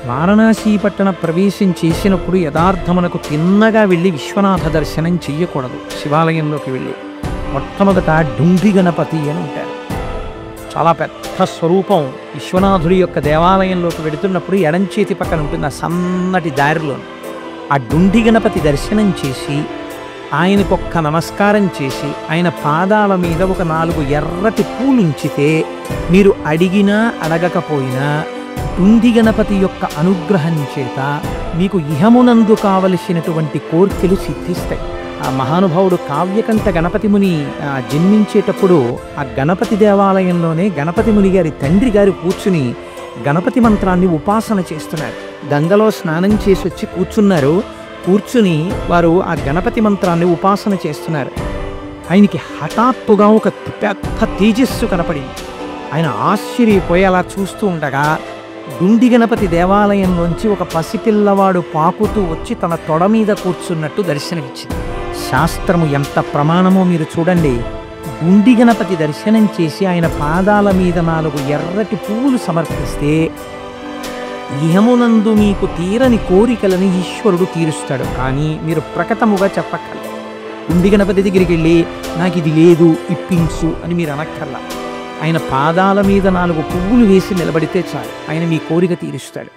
వారణాసి పట్టణ ప్రవేశం చేసినప్పుడు యథార్థమునకు తిన్నగా వెళ్ళి విశ్వనాథ దర్శనం చెయ్యకూడదు. శివాలయంలోకి వెళ్ళి మొట్టమొదట డుండి గణపతి అని ఉంటారు. చాలా పెద్ద స్వరూపం. విశ్వనాథుడి యొక్క దేవాలయంలోకి వెడుతున్నప్పుడు ఎడంచేతి పక్కన ఉంటుంది, ఆ సన్నటి దారిలో. ఆ డుండి గణపతి దర్శనం చేసి ఆయనకొక్క నమస్కారం చేసి ఆయన పాదాల మీద ఒక 4 ఎర్రటి పూలు ఉంచితే మీరు అడిగినా అడగకపోయినా డుండి గణపతి యొక్క అనుగ్రహం చేత మీకు ఇహమునందు కావలసినటువంటి కోర్కెలు సిద్ధిస్తాయి. ఆ మహానుభావుడు కావ్యకంఠ గణపతి ముని జన్మించేటప్పుడు ఆ గణపతి దేవాలయంలోనే గణపతి ముని గారి తండ్రి గారు కూర్చుని గణపతి మంత్రాన్ని ఉపాసన చేస్తున్నారు. గంగలో స్నానం చేసి వచ్చి కూర్చున్నారు. కూర్చుని వారు ఆ గణపతి మంత్రాన్ని ఉపాసన చేస్తున్నారు. ఆయనకి హఠాత్తుగా ఒక పెద్ద తేజస్సు కనపడింది. ఆయన ఆశ్చర్యపోయి అలా చూస్తూ ఉండగా డుండి గణపతి దేవాలయంలోంచి ఒక పసిపిల్లవాడు పాకుతూ వచ్చి తన తొడ మీద కూర్చున్నట్టు దర్శనమిచ్చింది. శాస్త్రము ఎంత ప్రమాణమో మీరు చూడండి. డుండి గణపతి దర్శనం చేసి ఆయన పాదాల మీద 4 ఎర్రటి పువ్వులు సమర్పిస్తే ఇహమునందు మీకు తీరని కోరికలను ఈశ్వరుడు తీరుస్తాడు. కానీ మీరు ప్రకటముగా చెప్పక్కర్లేదు. డుండి గణపతి దగ్గరికి వెళ్ళి నాకు ఇది లేదు ఇప్పించు అని మీరు అనక్కర్లా. ఆయన పాదాల మీద 4 పువ్వులు వేసి నిలబడితే చాలు, ఆయన మీ కోరిక తీరుస్తాడు.